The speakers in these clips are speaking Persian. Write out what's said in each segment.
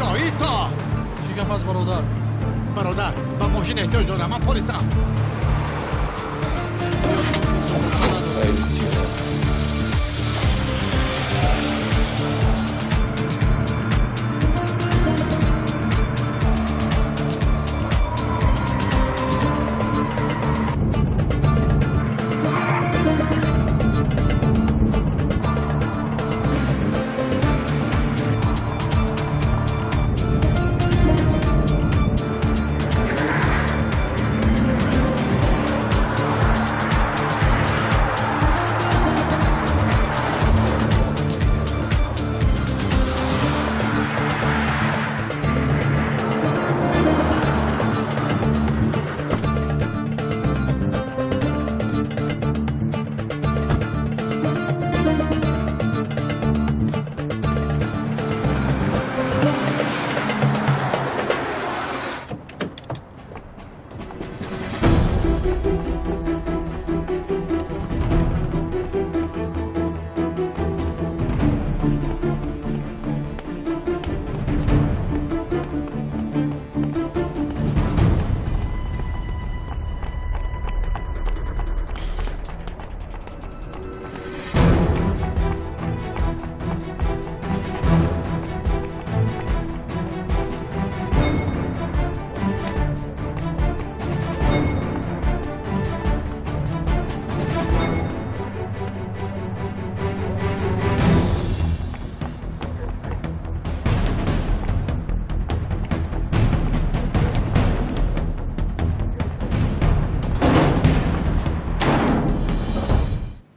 ایستا چی گپ است برادر با ماشین احتیاج دارم. من پلیسم.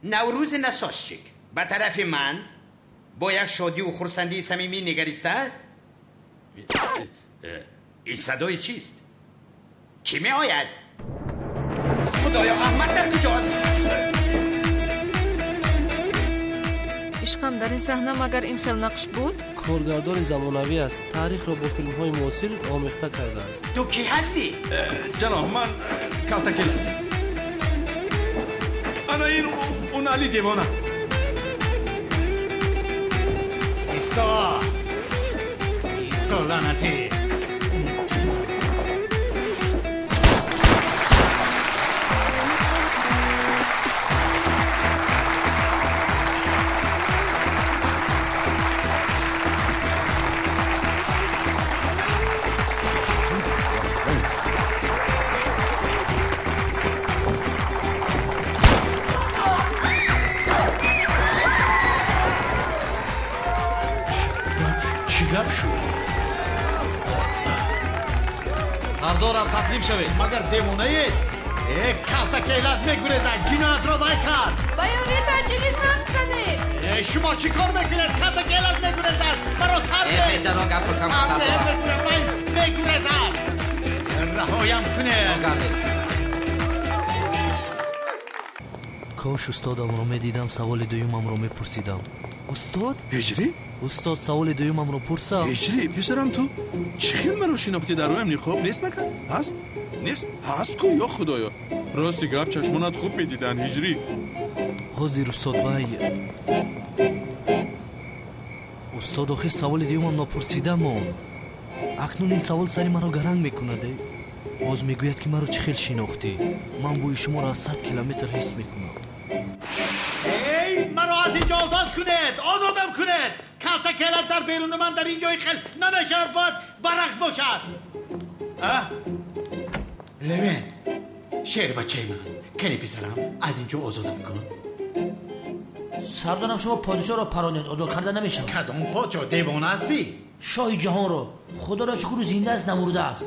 نوروز نساشچیک به طرف من با یک شادی و خرسندی صمیمی نگریستد. این صدای چیست؟ کی می آید؟ خدایا احمد در کجاست؟ عشقم در این صحنه مگر این خیل نقش بود؟ کارگردان زمانوی است. تاریخ را با فیلم های معاصر آمیخته کرده است. تو کی هستی؟ جناب من کالتاکل هستم. انا این اون علی دیوانه. ایستا لعنتی. سردارم تسلیم شوید. مگر دیوانه اید؟ کالتاکل از میگوریدن جنایت را وای کرد. بیانیه تجلی سنگ زنه. شما چی کار میکنید؟ کالتاکل از میگوریدن. مرا سرده. بیشتر را گپ کن سرده میگوریدن. رهایم کنه. کاش استادم رو میدیدم سوال دویمم رو میپرسیدم. استاد؟ هجری؟ استاد سوال دویمم رو پرسم. هجری پسرم تو چه خیلی مرا شناختی در رویم نیخواب نیست نکن؟ هست؟ نیست؟ هست کو یا خدایا راستی گپ چشمانت خوب میدیدن هجری. حاضر استاد وای استاد آخر سوال دویمم نپرسیدم. اکنون این سوال سری مرا گرنگ میکنده. باز میگوید که مرا چه خیلی شناختی. من بوی شما را 100 کیلومتر حس میکنم. مرا از اینجا آزاد کنید. آزادم کنید. کالتاکل در بیرون من در اینجای خیل نمیشد. باید برعکس باشد. لوین شیر بچه من کنی پسرم از اینجا آزادم کن. سردارم شما پادشاه را پرانید. آزاد کرده نمیشم. کدام پادشاه؟ دیوانه هستی؟ شاه جهان رو خدا را شکر زنده است نمرده است.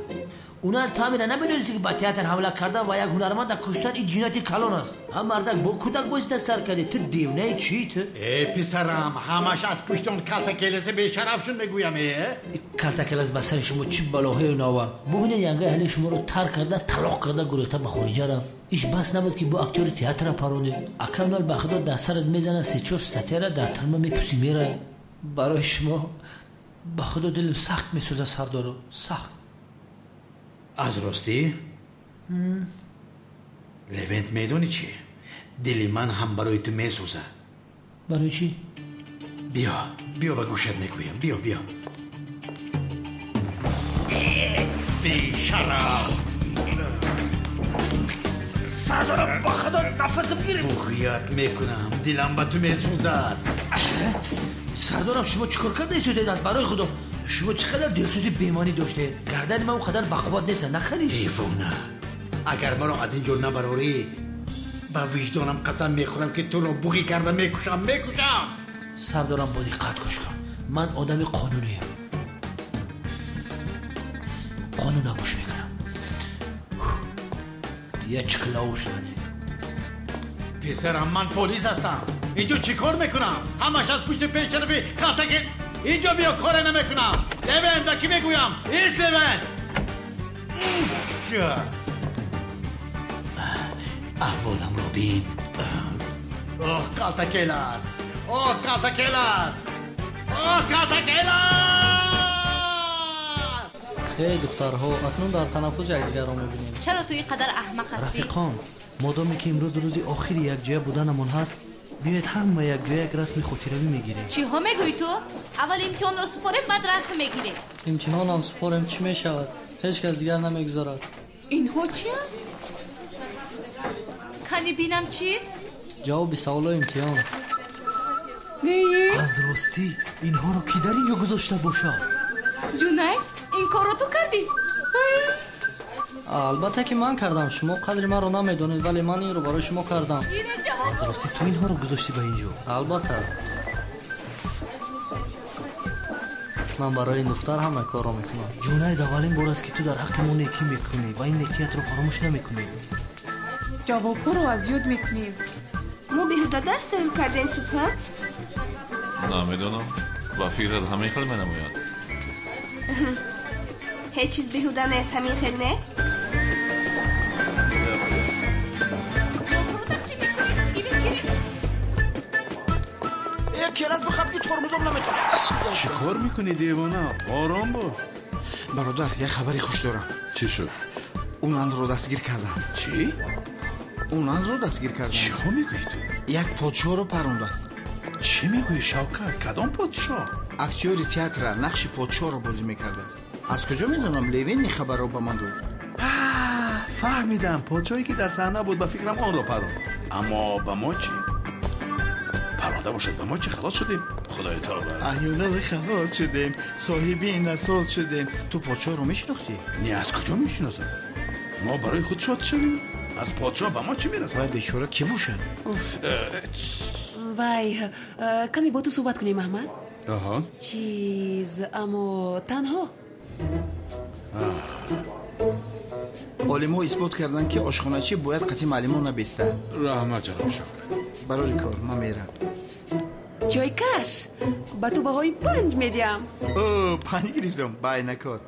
اونا تعمیر نمیدونستی که با تئاتر حمله کردن و یک هنرمند در کشتن این جنایت کلان است. هم مردک با کودک بایست سر کردی. تو دیونه چی تو؟ پسرم همش از پشتون کالتاکل به شرفشون میگویم. کالتاکل از بسر شما چی بلاهای ناور. ببینید ینگه اهل شما رو ترک کرده طلاق کرده گریخته به خارج رفت. ایش بس نبود که با اکتور تئاتر پرونده اکمال به خدا در سرت میزنه 3-4 استاتیر در ترمه میپوسی میره. برای شما به خدا دلم سخت میسوزه سردارو سخت. از راستی؟ لوینت میدونی چی؟ دلی من هم برای تو میسوزه. برای چی؟ بیا به گوشت میگویم. بیا بیشرف. سردارم با خدا نفسم گیریم. بغیت میکنم، دلم به تو میسوزد. سردارم شما چیکار کرده ایستادید از برای خدا؟ شما چقدر دلسوزی بیمانی داشته؟ گردن من اونقدر بقوت نیست نکنیش. دیوانه، اگر مرا از اینجا نبراری با وجدانم قسم میخورم که تو رو بغی کرده میکشم. سردارم با دقت گوش کن. من آدم قانونیم، قانون گوش میکنم. یه چکلاوش ندی. پسرم من پلیس هستم. اینجا چی کار میکنم؟ همش از پشت پیچرفی قطعه اینجا بیا کار نمیکنم. لبن با کی میگویم؟ ایست لبن. احوالم رو بین. اوه کالتاکیلاس. ای دخترها، اکنون در تنفس یکدیگر را میبینیم. چرا تو اینقدر احمق هستی؟ رفیقان، مادامی که امروز روزی آخری یک جای بودنمون هست، بیاید همه یک جای یک رسم خاطره‌ای میگیریم. چی ها میگوی تو؟ اول امتحان رو سپاریم بعد رسم میگیریم. امتحان هم سپاریم چی میشود؟ هیچ کس دیگر نمیگذارد. اینها چیه؟ کنی بینم چیست؟ جواب سوال امتحان. از راستی اینها رو کی در اینجا گذاشته باشه؟ جونید این کارو تو کردی؟ البته که من کردم. شما قدر من رو نمیدونید ولی من این رو برای شما کردم. از راستی تو اینها رو گذاشتی به اینجا؟ البته من برای این دختر همه کار رو میکنم. جونید اولین بار است که تو در حق ما نیکی میکنی و این نیکیت رو فراموش نمیکنی. جواب‌ها رو از یاد میکنیم. ما بیهوده درس کردیم صبح؟ نمیدونم با فکرت همین خیلی منموید. هیچ چیز بیهوده نیست همین خیلی نه؟ یک کلاس بخواب که ترمزم نمیخوام. چی کار میکنی دیوانه؟ آرام باش. برادر یه خبری خوش دارم. چی شد؟ اونان رو دستگیر کردن. چی؟ اونان رو دستگیر کردن. چی ها میگویی تو؟ یک پادشاه رو پرونده است. چی میگویی شوکت؟ کدام پادشاه؟ اکتیور تئاتر نقش پادشاه رو بازی میکرده است. از کجا میدونم؟ لیوین این خبر رو به من داد. فهمیدم، پادشاهی که در صحنه بود. به فکرم آن را پروند. اما به ما چی؟ پرونده باشد به ما چی؟ خلاص شدیم. خدای تابر. احیانا خلاص شدیم. صاحبی این اساس شدیم. تو پادشاه رو میشناختی؟ نه از کجا میشناسم؟ ما برای خود شاد شویم. از پادشاه به ما چی میرسه؟ وای بیچاره کی باشه؟ وای کمی با تو صحبت کنیم احمد. آها چیز اما تنها. عالم‌ها اثبات کردن که آشخانه‌چی باید قطعی معلمان نبسته. رحمت جناب شوکت. برای کار من میرم. جای کش با تو بهای 5 میدیم. اوه 5 گرفتم. بای نکات.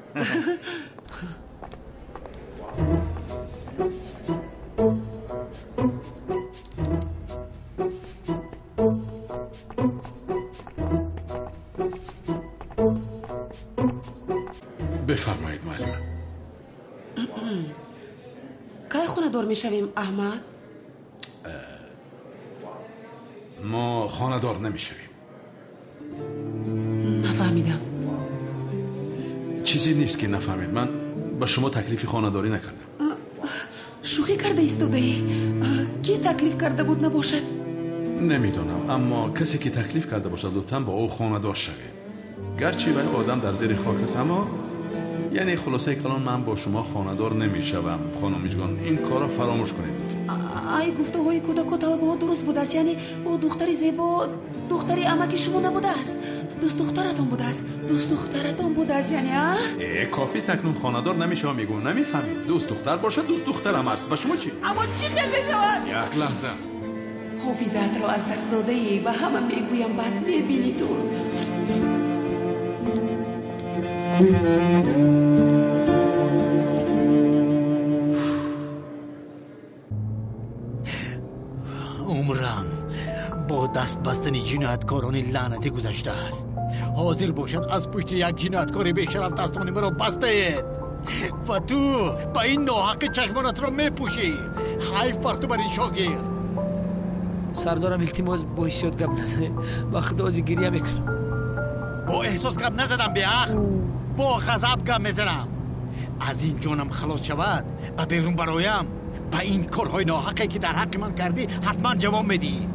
بفرمایید معلم. که خونه دار میشویم احمد؟ ما خانه دار نمیشویم. نفهمیدم. چیزی نیست که نفهمید. من با شما تکلیف خانه داری نکردم. شوخی کرده ایستاده ای؟ کی تکلیف کرده بود نباشد؟ نمیدونم، اما کسی که تکلیف کرده باشد لطفاً با او خانه دار شوید. گرچه ولی آدم در زیر خاک است، اما یعنی خلاصه کلام من با شما خانه دار نمیشوم. خانم جان این کارا فراموش کنید. ای گفته های کودک و طلبه ها درست بوده است. یعنی او دختری زیبا دختری امکی شما نبوده است. دوست دخترتون بوده است. دوست دخترتون بوده است یعنی کافی سکنون خانه دار نمیشوم میگم. نمیفهمید. دوست دختر باشه دوست دخترم است. با شما چی؟ اما چی خیلی بشود؟ یک لحظه. حافظت را از دست داده ای و همه میگویم بعد میبینی تو. عمرم با دست بستن جنایتکاران لعنتی گذشته است. حاضر باشد از پشت یک جنایتکار بیشرف دستان مرا بستید و تو با این ناحق چشمانت را میپوشی. حیف بر تو بر این شاگرد. سردارم التماس با حسیات گپ نزنه. با خدا از گریه میکنم. با احساس گپ نزدم به حق. با غضب گپ میزنم. از این جانم خلاص شود و بیرون برایم با این کارهای ناحقی که در حق من کردی حتما جواب میدی.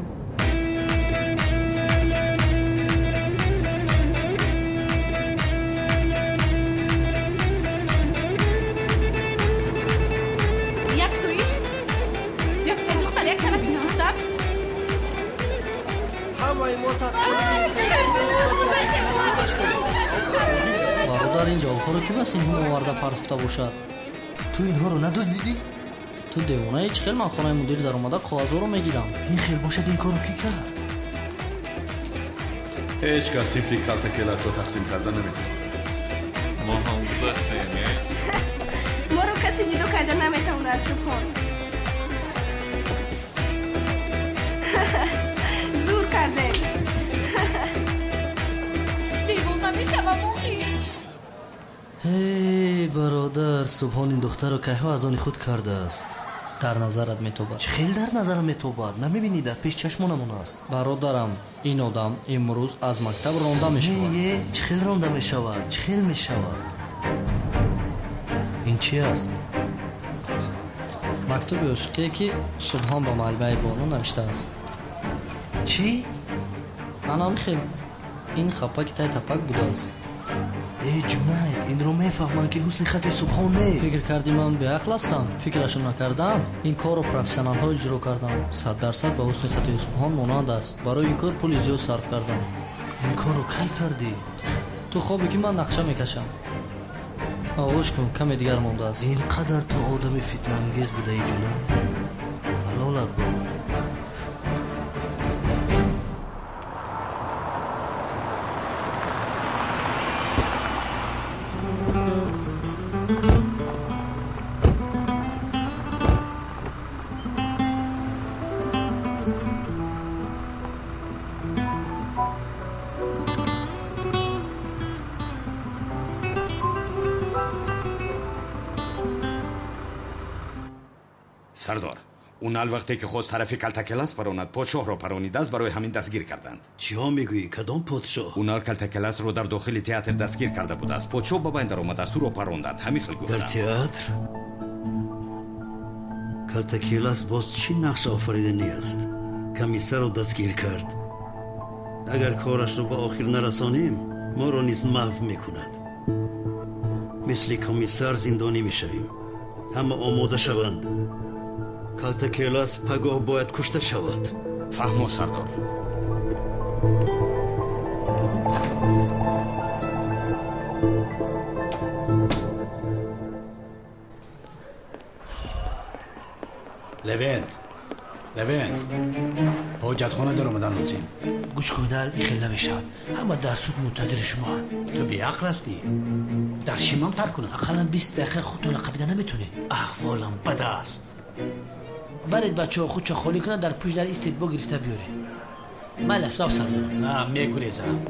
یک سوئیس، یک دختر، یک طرف دختر. همه ما برادر اینجا ها رو که بس اینجا آورده پرداخته باشد؟ تو اینها رو ندزدیدی؟ تو دیوانه هیچ خیل من خانه مدیر در اومده کاغذها رو میگیرم. این خیل باشد این کارو کی کرد؟ هیچ کس سیفری کالت کلاس رو تقسیم کرده نمیتونه. ما هم گذاشتیم. ما رو کسی جدا کرده نمیتواند سبحان. زور کرده. دیوانه میشم موخی. هی برادر، سبحان این دختر رو که ها از آن خود کرده است. در نظرت میتوبد؟ خیلی در نظرم میتوبد. نمیبینی در پیش چشمانمون است. برادرم این آدم امروز از مکتب رانده میشود. چخیل رانده میشود؟ چخیل میشود؟ این چی است؟ مکتوب عشقی که سبحان با معلمه بانو نوشته است. چی؟ منم خیلی این خپک تای تپک بوده است. ای جنید، این رو میفهمم که حسن خط سبحان نیست. فکر کردی من به عقل هستم؟ فکرشو نکردم. این کار رو پروفسیونال ها اجرا کردم. 100% به حسن خط سبحان مانند است. برای این کار پول زیاد صرف کردم. این کار رو کی کردی؟ تو خوابی که من نقشه میکشم. آغوش کن، کمی دیگر مونده است. اینقدر تو آدم فتنه انگیز بوده ای جنید. حلالت بود. سردار، اونال وقتی که خواست طرف کلتکلاس پراند پادشاه را پرانیده است برای همین دستگیر کردند. چیا میگویی؟ کدام پادشاه؟ اونال کلتکلاس رو در داخل تئاتر دستگیر کرده بود است. پادشاه با بندر آمد است او را پراندند. همین خیلی گفتند. در تئاتر؟ کلتکلاس باز چی نقش آفریدنی است؟ کمیسر رو دستگیر کرد. اگر کارش رو به آخر نرسانیم ما رو نیز محو میکند. مثل کمیسر زندانی میشویم. همه آماده شوند. کلتکلاس پگاه باید کشته شود. فهمو سردار. لوین حاجتخانه در اومدن لازم. گوش کنید، این خیلی نمیشود. همه در سوق منتظر شما هست. تو بی عقل هستی. در شیمام ترک کنم. اقلا 20 دقیقه خودتون قبیده نمیتونید. احوالم بد است. برید بچه ها خودشو خالی کنن، در پوش در استید با گرفته بیاره. مالا شتاب سردار. نه میگریزم.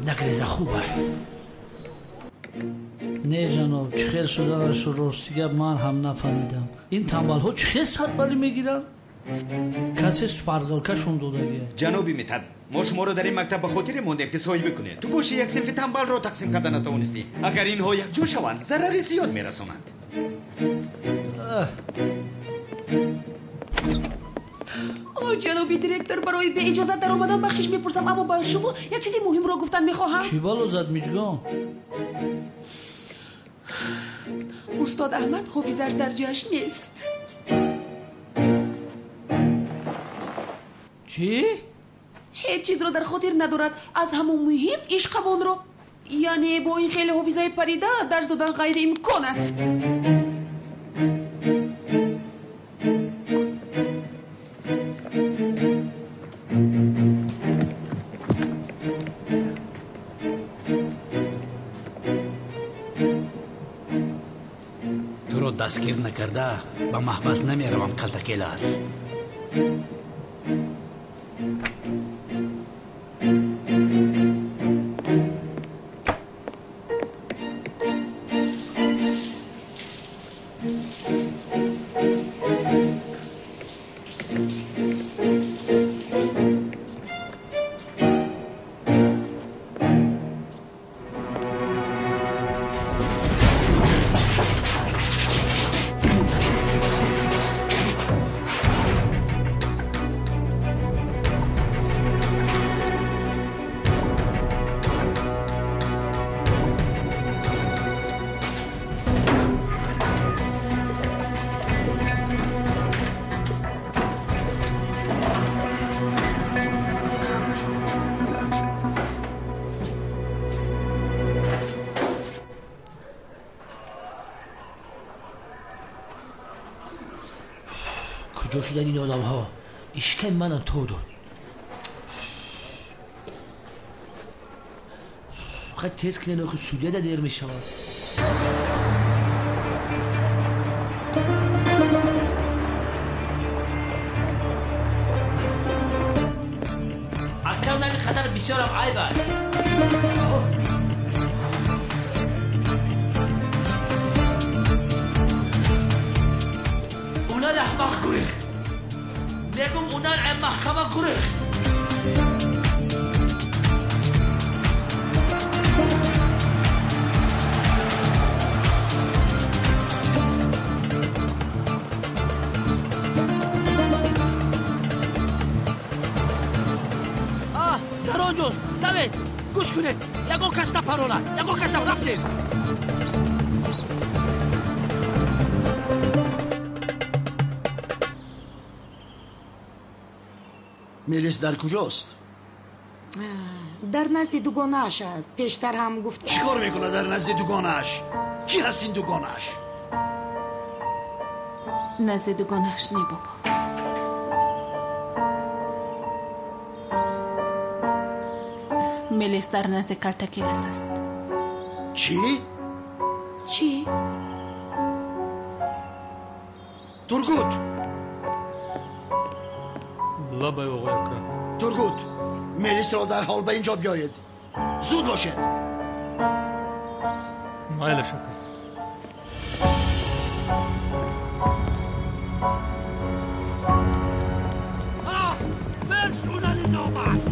نگریزه خوبه. نه جناب، چه خیلی شده ورش راستی من هم نفهمیدم. این تنبال ها چه خیلی صد بلی میگیرن؟ کسیش پرگلکشون دودگیه. جنابی میتد، ما شما رو در این مکتب به خاطر موندیم که صاحبی کنید. تو باشی یک صنف تنبال رو تقسیم کردن نتوانستی. اگر اینها یک جو شوند ضرری زیاد میرسونند. جنابی دیرکتور، برای به اجازت در اومدن بخشش میپرسم، اما با شما یک چیزی مهم رو گفتن میخواهم. چی بالو زد میجگان؟ استاد احمد حافظش در جایش نیست. چی؟ هیچ چیز رو در خاطر ندارد. از همون مهم عشقمان رو، یعنی با این خیلی حافظای پریده درس دادن غیر امکان است. تو رو دستگیر نکرده به محبس نمیروم کلتکلاس. جا شدن این آدم ها اشکای منم تو داد. خیلی تیز کنه که سولیه دا دیر می شود. اکرام نگه خطر بسیارم عیبه. اونال احمق گریخ میگم اونال محکمه گریخ. در آنجاست دوید گوش کنید یکو کس نپرونه یکو کس رفتیم. میلیس در کجاست؟ در نزد دوگانه‌اش است. پیشتر هم گفت چی کار میکنه در نزد دوگانه‌اش؟ کی هست این دوگانه‌اش؟ نزد دوگانه‌اش نی بابا. میلیس در نزد کلتکیلس است. چی؟ چی؟ ترگوت لبای آقای اکرم. ترگوت میلیس را در حال به اینجا بیارید. زود باشید. مایل شکر. برسونن این نامرد.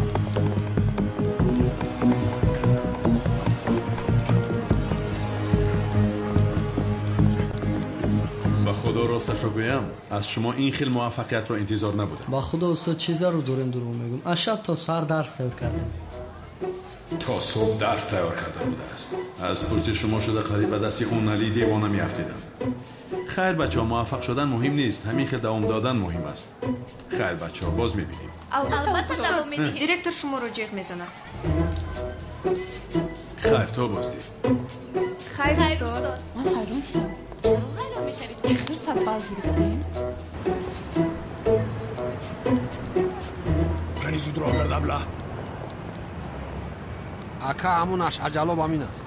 با خدا راستش رو بگم از شما این خیلی موفقیت رو انتظار نبودم. با خدا استاد چیزا رو دورم میگم. از شب تا سحر درس تیار کردم. تا صبح درس تیار کرده بوده است. از پشت شما شده قریب به دست اون علی دیوانه میافتیدم. خیر بچه‌ها موفق شدن مهم نیست، همین که دوام دادن مهم است. خیر بچه‌ها باز میبینیم. البته دوام میدیم. دیرکتر شما رو جیغ میزنه. خیر تو بازدی. خیر استاد. من حیران شدم. چرا حیران میشوید؟ خیلی سربال گرفتیم. کنی زود رو آگر دبله. اکا همونش عجلو بامین است.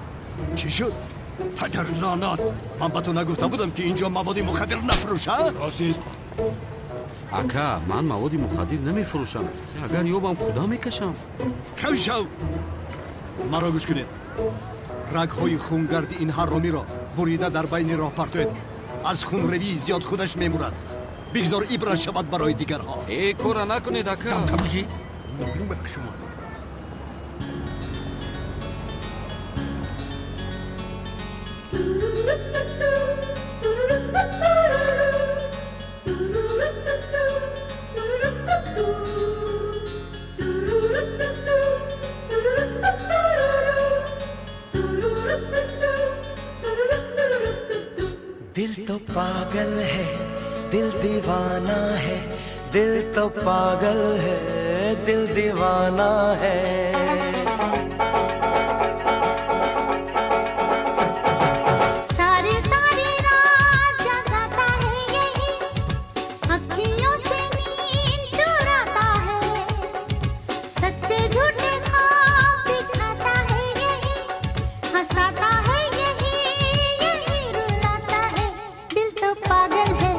چی شد؟ پدر لعنت، من به تو نگفته بودم که اینجا مواد مخدر نفروشن؟ راستیست. اکا من مواد مخدر نمیفروشم. اگر یوبم خدا میکشم. کم شو. مرا گوش کنید. رگ‌های خونگرد این حرامی را بریده در بین راه پرتوید. از خون روی زیاد خودش میمورد. بگذار عبرت شود برای دیگرها. ای کورا نکنید اکا. کم بگی؟ दिल तो पागल है दिल दीवाना है दिल तो पागल है दिल दीवाना है सारी सारी रात जगाता है यही अखियों से नींद चुराता है सच्चे झूठे ख्वाब दिखाता है यही हंसाता है पागल है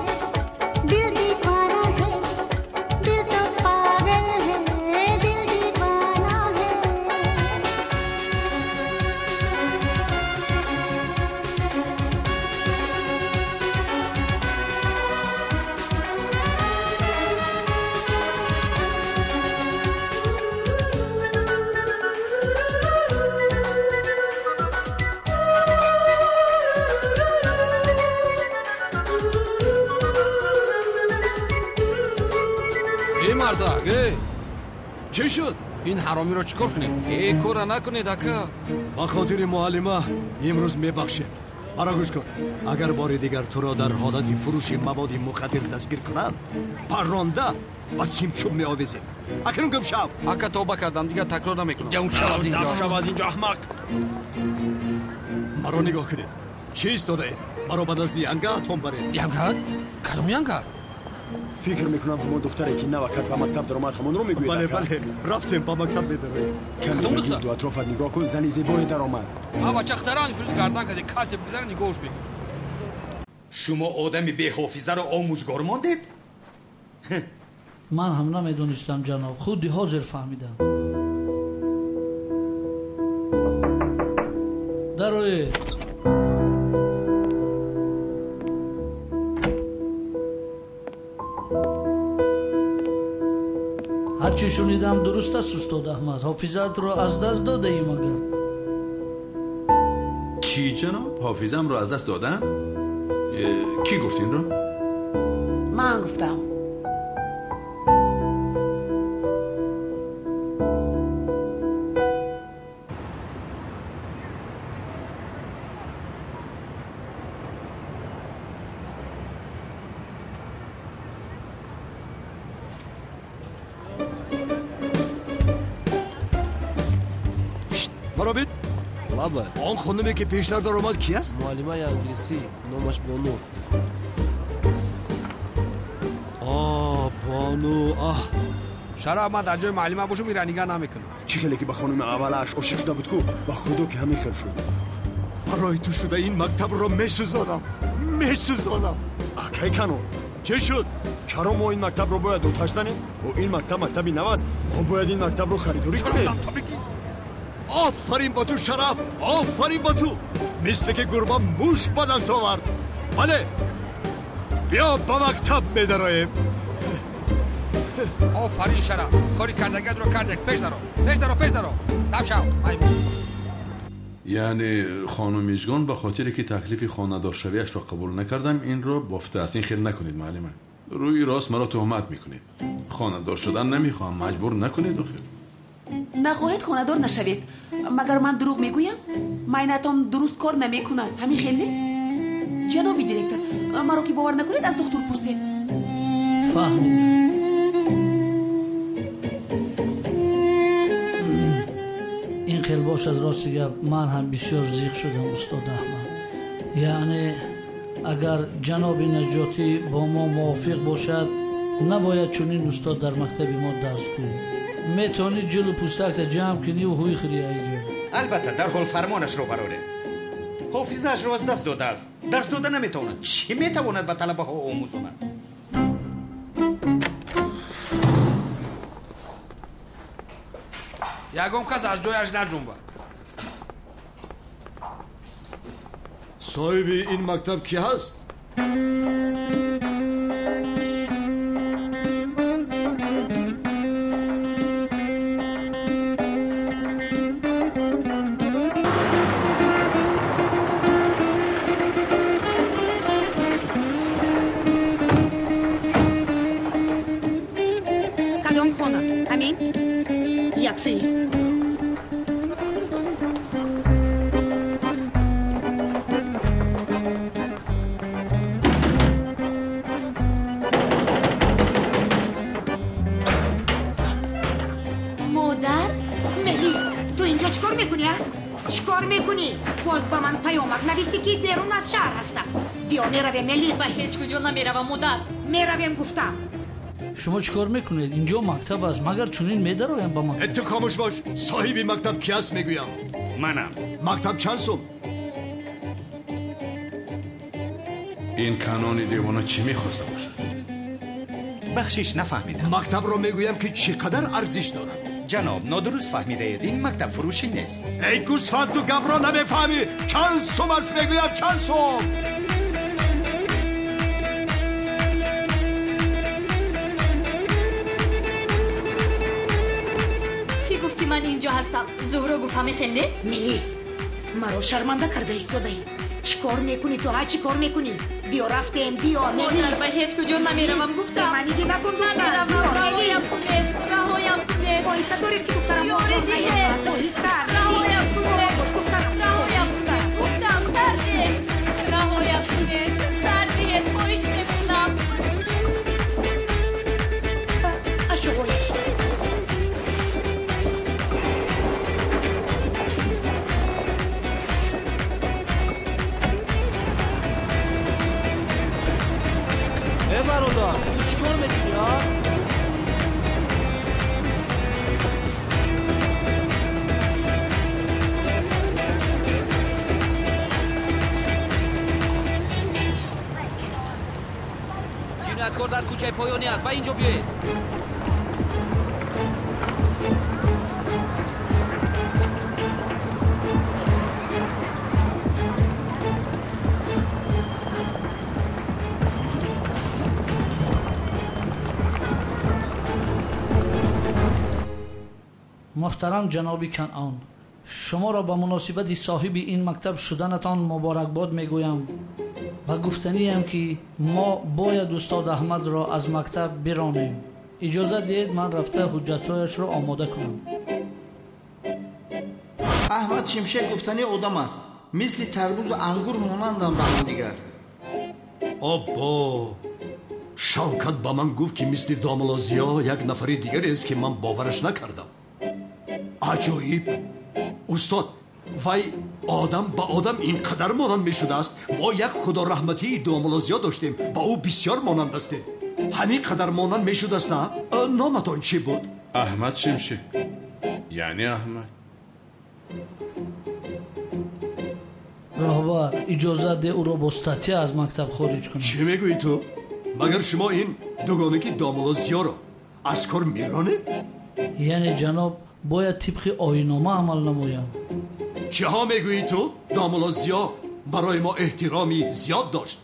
दिल दीवाना है दिल तो पागल है दिल दीवाना है چی شد؟ این حرامی رو چیکار کنیم؟ ای کورا نکنید اکا. با خاطر معلمه امروز میبخشیم. مرا گوش کن. اگر بار دیگر تو را در حالت فروش مواد مخدر دستگیر کنند پرانده و سیمچوب میآویزیم. اکنون گم شو. اکا توبه کردم دیگه تکرار نمیکنم. گم شو از اینجا احمق. مرا نگاه کنید. چی ایستاده اید؟ مرا به نزد ینگه اتم برید. ینگه؟ کدوم ینگه؟ فکر میکنم همون دختری که نوکر به مکتب در اومد همون رو میگوید. بله رفتیم به مکتب میداره. کمی بگید دو اطرافت نگاه کن، زنی زیبایی در اومد. اما چختران فرض کردن که کسی بگذره نگاهش بگیر. شما آدمی بی‌حافظه رو آموزگار ماندید؟ من هم نمیدونستم جناب، خودی حاضر فهمیدم. دروی هرچی شنیدم درست است استاد احمد. حافظت رو از دست داده ایم اگر. چی جناب؟ حافظم رو از دست دادم؟ کی گفتین رو؟ من گفتم. مرابط لابا آن خانمی که پیشتر در اومد کی است؟ معلمه انگلیسی نامش بانو. بانو شراب من در جای معلمه باشم میره نگاه نمیکنم. چی خیلی که به خانم اولش عاشق نبود کو با خدا که همین خیر شد. برای تو شده این مکتب رو میسوزانم. اکی کنون چه شد؟ چرا ما این مکتب رو باید آتش زنیم؟ و این مکتب مکتبی نو است. ما باید این مکتب رو خریداری کنیم. آفرین با تو شرف، آفرین با تو. مثل که گربه موش به دست آورد. بله بیا به مکتب میدرایم. آفرین شرف، کاری کردگت رو کردک. پیش درو دم شو. یعنی خانم میزگان به خاطری که تکلیف خانه‌دار شویش را قبول نکردم این را بافته است. این خیلی نکنید معلمه. روی راست مرا تهمت میکنید. خانه‌دار شدن نمیخوام، مجبور نکنید آخر. نخواهید خانه‌دار نشوید. مگر من دروغ میگویم؟ معاینتم درست کار نمیکنه. همین خیلی؟ جناب دیرکتور، مرا که باور نکنید از دکتر پرسید. فهمیدم. این خیلی باش از راستی گپ. من هم بسیار زیق شدم استاد احمد. یعنی اگر جناب نجاتی با ما موافق باشد نباید چنین استاد در مکتب ما درس کنید. میتونید جلو پوستک جمع کنی و هوی خری ایجا. البته در حال فرمانش رو براره. حافظش رو از دست داده است. درس داده نمیتواند. چی میتواند به طلبه ها آموزاند؟ یکم کس از جایش نجنبد. صاحب این مکتب کی هست؟ کدام خانه؟ همین؟ یک سیست. چیکار میکنی؟ باز با من پیامک نویسی که بیرون از شهر هستم. بیا میرویم ملیس. و هیچ کجا نمیروم مادر. میرویم گفتم. شما چیکار میکنید؟ اینجا مکتب است. مگر چنین میدرویم با مکتب؟ تو خاموش باش. صاحب مکتب کی است میگویم؟ منم. مکتب چند سال؟ این کانون دیوانه چی میخواسته باشد؟ بخشش نفهمیدم. مکتب رو میگویم که چقدر ارزش دارد. جناب نادرست فهمیده اید. این مکتب فروشی نیست. ای گوسفند تو گپ را نمیفهمی. چند سوم است میگویم؟ چند سوم؟ کی گفت که من اینجا هستم؟ زهرا گفت همه خیلی؟ ملیس مرا شرمنده کرده ایستاده ای. چیکار میکنی تو؟ چیکار میکنی؟ بیا رفتیم. بیا ملیس. مادر به هیچ کجا نمیروم گفتم. منی دی نکن دختر. رهایم کنید. بایسته دارید که دخترم بازار نیامد. بایسته. رهایم کنید. باش دخترم. رهایم کنید. گفتم سرده. رهایم کنید. سرده خواهش میکنم. اشوایش. برادر چیکار میکنی ها؟ جنایتکار در کوچه پایانی است. با اینجا بیایید. محترم جناب کنعان، شما را به مناسبت صاحب این مکتب شدنتان مبارکباد میگویم و گفتنی هم که ما باید استاد احمد را از مکتب برانیم. اجازه دهید من رفته حجتهایش را آماده کنم. احمد شمشک گفتنی آدم است، مثل تربوز و انگور مانندم به هم دیگر. آبا شوکت با من گفت که مثل داملازیا یک نفری دیگر است که من باورش نکردم. عجایب استاد، وای آدم با آدم اینقدر مانند می شده است. ما یک خدا رحمتی داملازیا داشتیم، با او بسیار مانند استیم. همین قدر مانند می شده است. نه نامتان چی بود؟ احمد شمشک. یعنی احمد راهبر اجازه ده او را با استاتیا از مکتب خارج کنم. چی میگویی تو؟ مگر شما این دوگانگی داملازیا را از کار میرانید؟ یعنی جناب باید طبق آیین‌نامه عمل نمایم. چه ها میگویی تو؟ داملازیا برای ما احترامی زیاد داشت.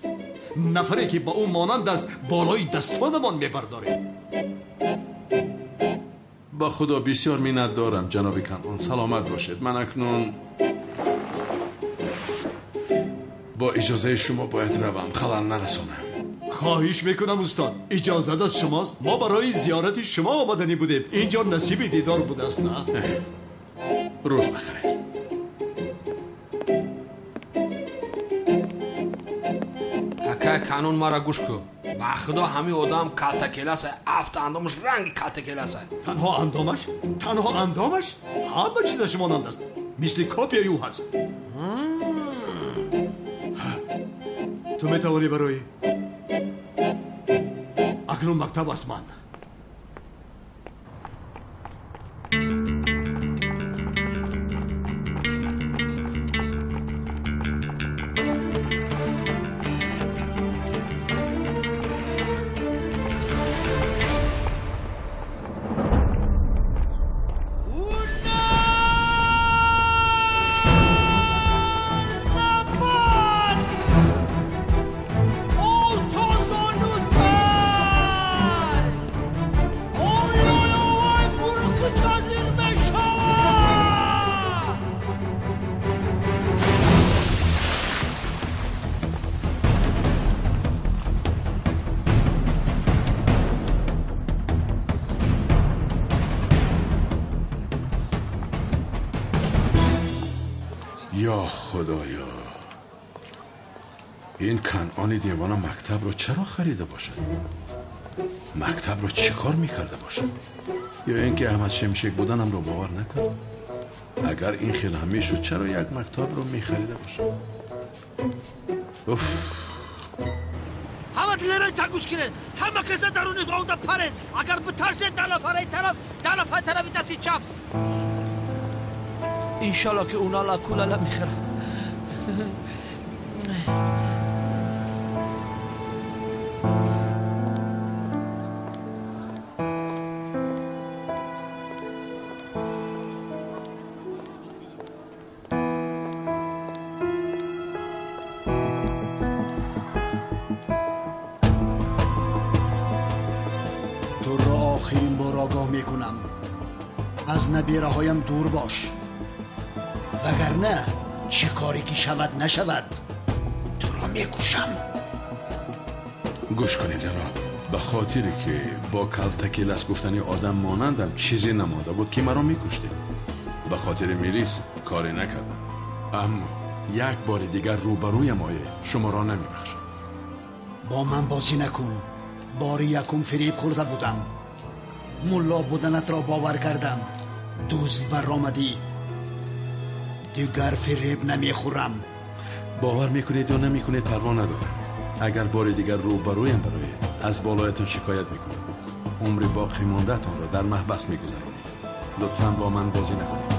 نفری که با او مانند است بالای دستانمان میبرداریم. با خدا بسیار منت دارم جناب کنعان، سلامت باشید. من اکنون با اجازه شما باید روم، خلل نرسانم. خواهش میکنم استاد، اجازت از شماست. ما برای زیارت شما آمدنی بودیم، اینجا نصیب دیدار بوده است. نه روز بخیر. اکا کانون ما را گوش کن. با خدا همین آدم کالتکیلاس، افت اندامش رنگ کالتکیلاس. تنها اندامش همه چیزش مانند است، مثل کاپی او هست. تو میتوانی برای اکنون مکتب است. من یا خدایا، این کنعان دیوانه مکتب رو چرا خریده باشد؟ مکتب رو چی کار میکرده باشد؟ یا اینکه احمد شمشک بودنم رو باور نکرد؟ اگر این خیلی همه شد چرا یک مکتب رو میخریده باشد؟ همه دلرای تگوش کنید، همه کسا درونید آنده پرید. اگر بترسید در نفره طرفی دستی چپ. انشالله که اونا لکولا میخرن. تو را آخرین بار آگاه میکنم، از نبیره هایم دور باش، وگرنه چه کاری که شود نشود تو را میکشم. گوش کنید جناب، به خاطری که با کالتکیلاس گفتنی آدم مانندم چیزی نمانده بود که مرا میکشته. به خاطر میریس کاری نکردم، اما یک بار دیگر روبرویم آیه شما را نمیبخشم. با من بازی نکن. بار یکم فریب خورده بودم، ملا بودنت را باور کردم، دوست برآمدی. دیگر فریب نمیخورم. باور میکنید یا نمیکنید پروا ندارم. اگر بار دیگر روبرویم برایید از بالایتون شکایت میکنم. عمر باقی ماندهتون را در محبس میگذرونید. لطفاً با من بازی نکنید.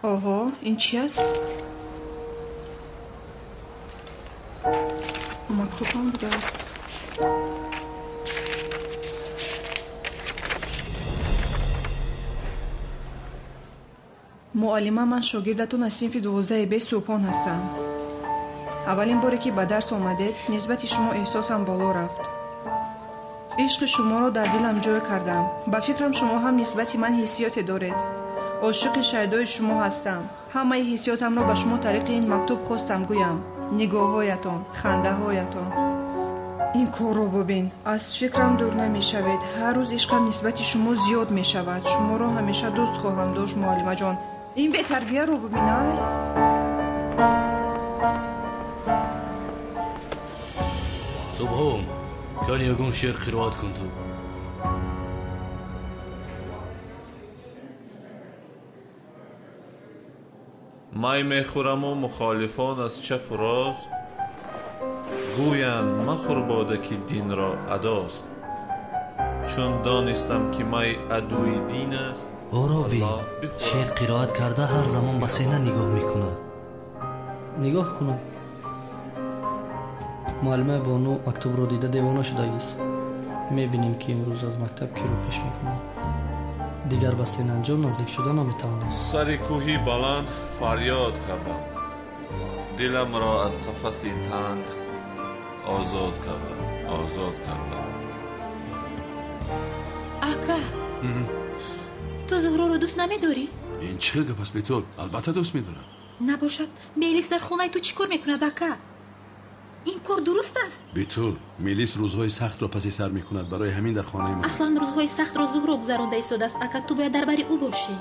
آها این چی است؟ مکتوب هم بوده است. معلمه من شاگردتون از صنف 12B صبحان هستم. اولین باری که به درس آمدید نسبت شما احساسم بالا رفت. عشق شما را در دلم جای کردم. به فکرم شما هم نسبت من حسیاتی دارید. عاشق شیدای شما هستم. همه حسیاتم را به شما طریق این مکتوب خواستم گویم. نگاه‌هایتان، خنده‌هایتان. این کار رو ببین. از فکرم دور نمی شوید. هر روز عشقم نسبت شما زیاد می شود. شما را همیشه دوست خواهم داشت معلمه جان. این به تربیه رو ببینه. صبحم کن یکم شعر قرائت کن تو. май мехӯраму мухолифон аз чапу рост гӯянд махӯр бода ки динро адост чун донистам ки май адуи дин аст ороби шеър қироат карда ҳар замон ба сена нигоҳ мекунад. нигоҳ кунад. муаллимаи бону мактубро дида девона шудагист. мебинем ки имрӯз аз мактаб киро пеш мекунад. дигар ба сенанҷом наздик шуда наметавонам. сари кӯҳи баланд фарёд кардам диламро аз қафаси танг озод кардам. ака ту зуҳроро дӯст намедорӣ? ин чӣ хел гап аст битул? албатта дӯст медорам. набошад мелис дар хонаи ту чӣ кор мекунад ака? این کار درست است. بیتول میلیس روزهای سخت را پس سر میکند برای همین در خانه ما. اصلا روزهای سخت را زهرا گذرانده ایستاده است. اکا تو باید درباره او باشی.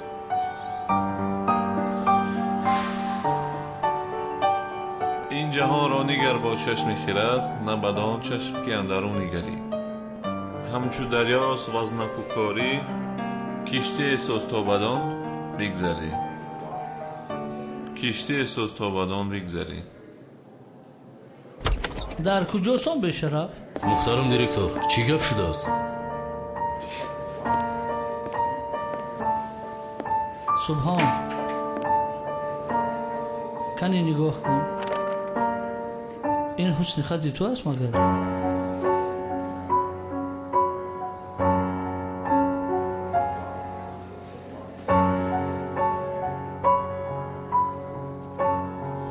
این جهان را نگر با چشم خرد نه بدان چشم که اندرون نگری. همچو دریاست و از نکوکاری کشتی احساس تا بدان بگذری. کشتی احساس تا بدان بگذری. дар куҷосон бешараф? муҳтарам директор, чӣ гап шудааст? субҳон кане нигоҳ кун. ин ҳусни хати ту аст магар?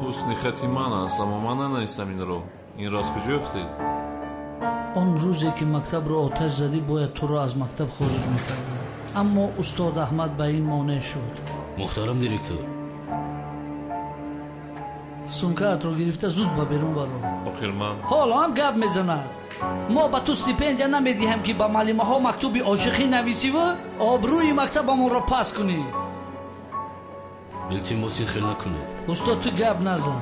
ҳусни хати ман аст, аммо ман нанависам инро. این راست کجا افتید؟ آن روزی که مکتب رو آتش زدی باید تو رو از مکتب خارج میکردم، اما استاد احمد به این مانع شد. محترم دیرکتور، سمکه‌ات رو گرفته زود با بیرون برو. آخر من حالا هم گپ میزند. ما به تو استیپندیا نمیدیم که با معلمه ها مکتوب عاشقی نویسی و آبروی مکتبمون رو پس کنی. التماس خیلی نکنه. استاد تو گپ نزن.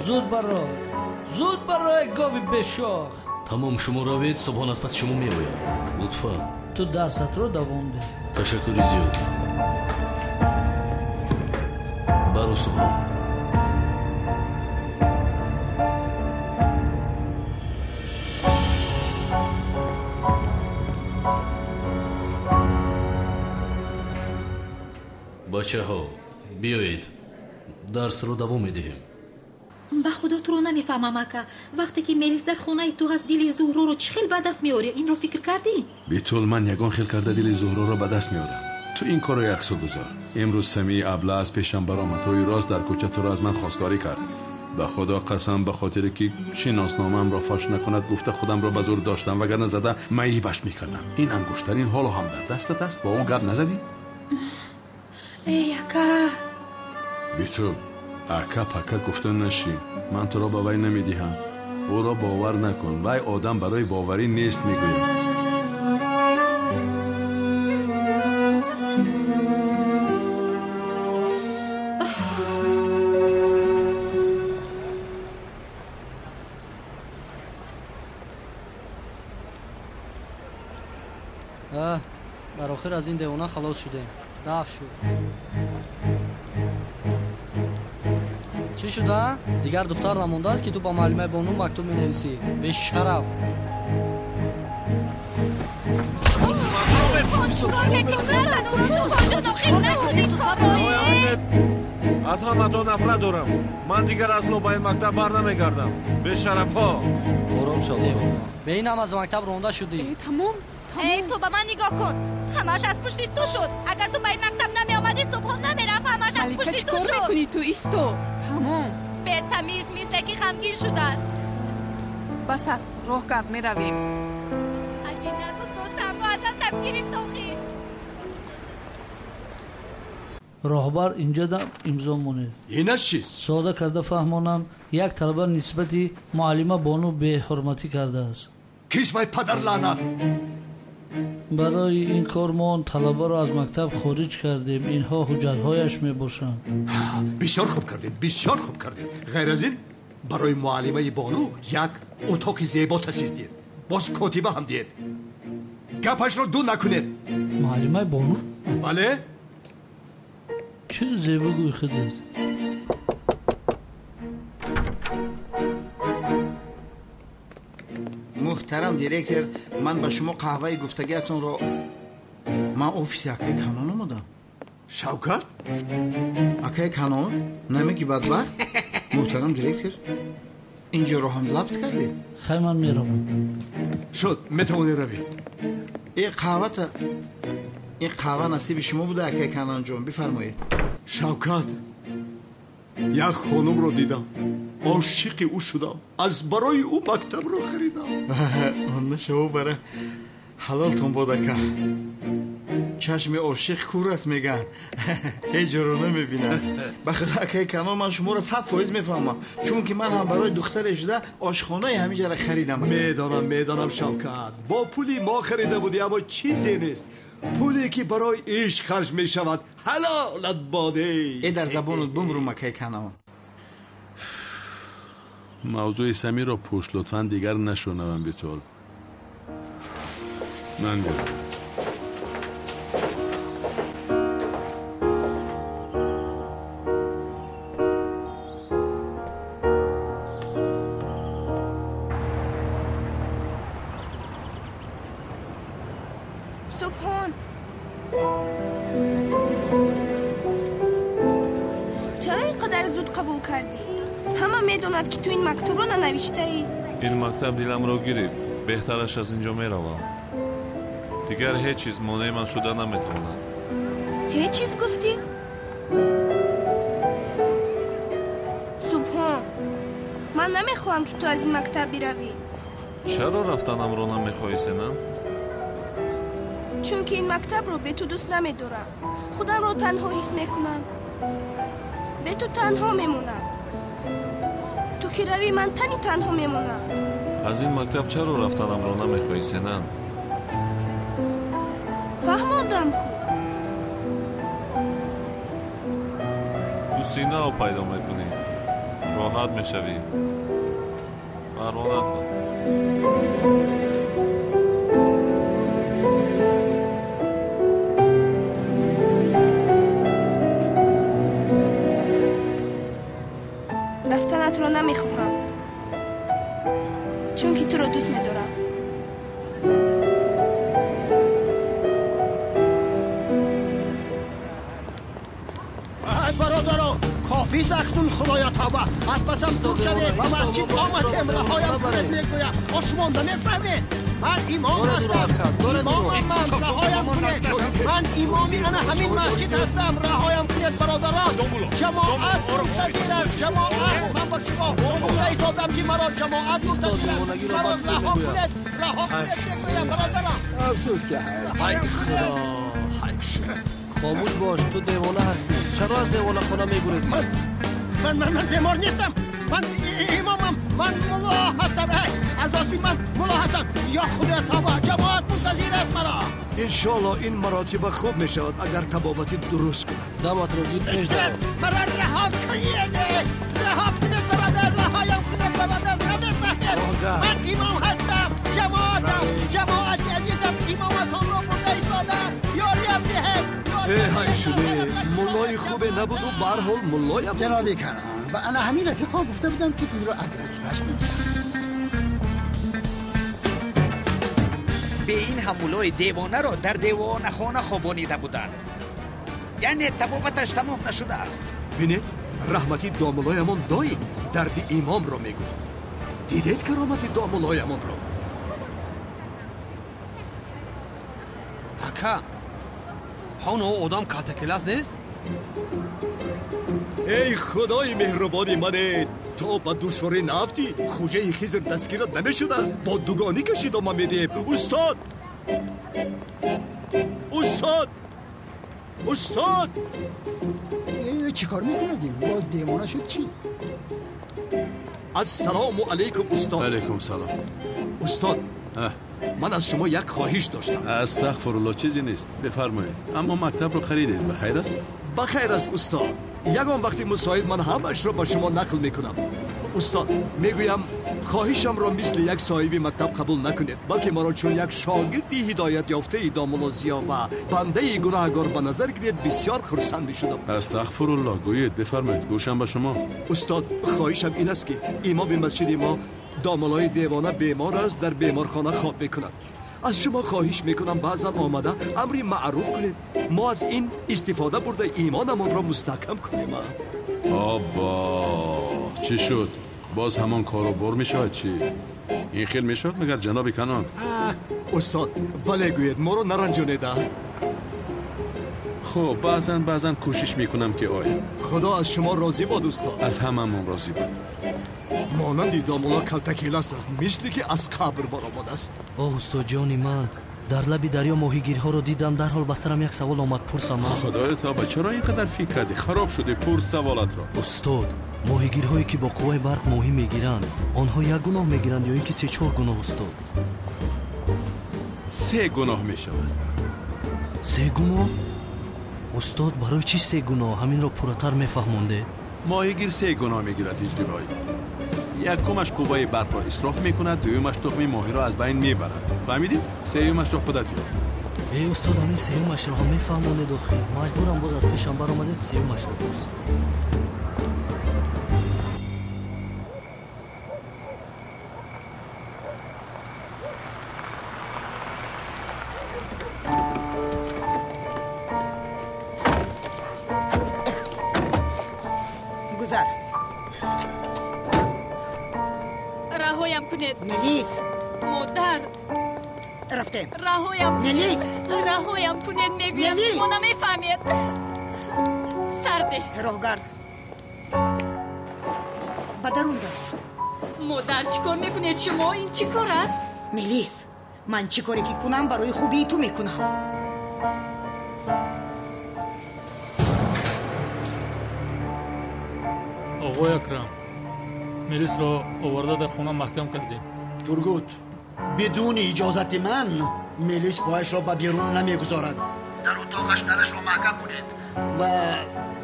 زود برو. زود برای گاوی بشاخ. تمام شما روید، صبحان از پس شما میآیم. لطفا تو درست رو دوام ده. تشکر زیاد. برو صبحان. بچه ها بیایید، درس رو دوام میدهیم. به خدا تو رو نمیفهمم اکا. وقتی که ملیس در خونه تو هست دل زهرا رو چه خیل به دست میاری؟ این رو فکر کردی؟ بیتول من یگان خیل کرده دل زهرا رو به دست میارم. تو این کارو یکسو گذار. امروز سمی ابله از پیشم برآمد توی راست در کوچه تو رو از من خواستگاری کرد. به خدا قسم به خاطر که شناسنامه‌ام را فاش نکند گفته خودم را به زور داشتم وگرنه زده معیبش میکردم. این انگشترین حالو هم در دستت است، با اون گپ نزدی؟ ای اکا بیتول اکا پکا گفته نشی. من تو را با وی نمیدیم. او را باور نکن. وی آدم برای باوری نیست میگویم. дар охир аз ин девона халос шудем. дафт шуд. чӣ шуда? дигар духтар намондааст ки ту ба муаллимаи Бону мактуб менависӣ. бешараф. аз ҳаматон нафрат дорам. ман дигар асло ба ин мактаб барнамегардам. бешарафҳо. ором шав. бе инам аз мактаб ронда шудӣ. тамом. эй ту ба ман нигоҳ кун. ҳамаш аз пушти ту шуд. агар ту ба ин мактаб намеомадӣ субҳон намерафт. ҳамаш аз пушти ту шуд. мекунӣ ту исто. тамом. бетамиз мисле ки ғамгин шудааст. бас аст роҳ гард меравем. аҷина дӯст доштам ро аз дастам гирифт охир. роҳбар инҷода имзо монед. инаш чист? сода карда фаҳмонам, як талаба нисбати муаллима Бону беҳурматӣ кардааст. кисмай падар лаънат. барои ин кор мо он талабаро аз мактаб хориҷ кардем. инҳо ҳуҷҷатҳояш мебошанд. бисёр хуб кардед, бисёр хуб кардед. ғайр аз ин барои муаллимаи Бону як утоқи зебо таъсис диҳед. боз котиба ҳам диҳед. гапашро ду накунед. муаллимаи Бону? бале. чӣ зебо гӯйхедед? муҳтарам директор, ман ба шумо қаҳваи гуфтагиатонро ман офиси акаи Канон омадам. Шавкат? акаи Канон? намеги бадбахт? муҳтарам директор, инҷоро ҳам забт кардед? хай ман меравам. шуд, метавонӣ равӣ. ин қаҳва насиби шумо буда акаи Канонҷон, бифармоед. Шавкат, як хонумро дидам, ошиқи ӯ шудам, аз барои ӯ мактабро харидам. онна шумо бара ҳалолтон бод ака. чашми ошиқ кур аст мегӯянд, ҳеҷ ҷоро намебинад. ба худо акаи Канон, ман шуморо 100% мефаҳмам, чунки ман ҳам барои духтаре шуда ошхонаи ҳамиҷаро харидам. медонам Шавкат, бо пули мо харида будӣ, аммо чизе нест. пуле ки барои ишқ харҷ мешавад, ҳалолат боде. дар забонут бумрум акаи Канон. мавзӯи Самиро пӯш, лутфан дигар нашунавам битол. ман мирам. субҳон. чаро инқадар зуд қабул кардӣ? ҳама медонад ки ту ин мактубро нанавиштаӣ. ин мактаб диламро гирифт. беҳтараш аз инҷо меравам. дигар ҳеҷ чиз монеъ ман шуда наметавонад. ҳеҷ чиз гуфтӣ? субҳон, ман намехоҳам ки ту аз ин мактаб биравӣ. чаро рафтанамро намехоҳӣ Сенам? чунки ин мактабро бе ту дӯст намедорам. худамро танҳо ҳис мекунам. бе ту танҳо мемонам. ту ки равӣ, ман тани танҳо мемонам. аз ин мактаб чаро рафтанамро намехоҳӣ Сенам? фаҳмондам ку. ту синао пайдо мекунӣ, роҳат мешавӣ. парво накун. рафтанатро намехоҳам, чунки туро дӯст медорам. برادران کافی ساختون خدایا توبه از پسم دور شوید و مسجد آمدیم رهایم کنید میگویم آشمانده نفهمید من امام هستم امامم من رهایم کنید من امامی انا همین مسجد هستم رهایم کنید برادران جماعت منتظر است جماعت من با شما حقوق ایستادم که مرا جماعت منتظر است مرا رها کنید میگویم برادران افسوس که های خدا حیف شد خاموش باش، تو دیوانه هستی. چرا از دیوانه خانه میگریزی؟ من بیمار نیستم. من امامم. من مولا هستم. از راست من مولا هستم. یا خدا توبه جماعت منتظر است مرا. انشالله این مراتب خوب میشود اگر تبابتی درست کنید. دمت رو گیر استاد مرا رها کنید. رها کنید برادر، رهایم کنید برادر. نمیفهمید. من امام هستم. جماعت عزیزم امامتان را برده ایستادم. های شده ملای خوبه نبود و به هر حال ملایم جناب کنان با انا همین رفیقا گفته بودم که این رو از رتبهش میگیرم. به این همولای دیوانه را در دیوانه خانه خوابانیده بودند. یعنی تبابتش تمام نشده است. بینید رحمتی داملایمان دایی درد امام را میگفت. دیدید کرامت داملایمان را؟ اکا هون او آدم کاتکلاس نیست؟ ای خدای مهربانی منه، تو با دشواری نفتی خوجه خیزر دستگیرت نمیشد است. با دوگانی کشید ما میدیم. استاد چی کار میکنید؟ باز دیوانه شد چی؟ السلام علیکم استاد. علیکم سلام. استاد من از شما یک خواهش داشتم. استغفرالله، چیزی نیست، بفرمایید. اما مکتب رو خریدید، بخیر است؟ بخیر است استاد. یگان وقتی مساعد من همش رو با شما نقل میکنم. استاد میگویم خواهشم را مثل یک صاحب مکتب قبول نکنید، بلکه ما را چون یک شاگردی هدایت یافته داملا ضیا و بنده گناهکار به نظر گیرید بسیار خرسند میشدم. استغفرالله، گویید، بفرمایید، گوشم به شما. استاد خواهشم این است که امام مسجد ما داملای دیوانه بیمار است، در بیمارخانه خواب میکند. از شما خواهش میکنم بعضا آمده امری معروف کنید، ما از این استفاده برده ایمانمان را مستحکم کنیم. آبا چی شد؟ باز همان کارو بر میشود چی؟ این خیل میشود مگر جناب کنان؟ استاد بله گوید، ما رو نرنجانیده. خب بعضا کوشش میکنم که آیم. خدا از شما راضی باد استاد. از هممون راضی باد. مانندی داملا کلتکیلاس است، مثلی که از قبر برآمده است. اوه استاد جانی من در لبی دریا ماهیگیرها رو دیدم، در حال بسرم یک سوال آمد پرسم. خدای تا چرا اینقدر فکر کردی؟ خراب شده، پرس سوالات را. استاد ماهیگیرهایی که با قوای برق ماهی میگیرند، آنها یک گناه میگیرند یا اینکه 3-4 گناه استاد؟ 3 گناه میشوند. 3 گناه؟ استاد برای چی 3 گناه؟ همین را پورتر میفهمونده. ماهیگیر 3 گناه میگیرد تجربه‌ای. یکمش قوای برق را اسراف میکند، دومش تخم ماهی را از بین میبرد. فهمیدی؟ سومش را خودت یاد. ای استاد همین سومش را هم میفهمونه داخل. مجبورم باز از پیشم برآمده سومش را پرسم. گذر. رهایم کنید. ملیس. مادر. رفتیم. رهایم کنید. ملیس. رهایم کنید میگویم شما نمیفهمید. سرده. راهگر. بدرون داره. مادر چیکار میکنید شما؟ این چی کار است؟ ملیس من چی کاری که کنم برای خوبی تو میکنم. آقای اکرم ملیس را آورده در خونه محکم کردیم. ترگوت بدون اجازت من ملیس پایش را به بیرون نمیگذارد. در اتاقش درش را محکم کنید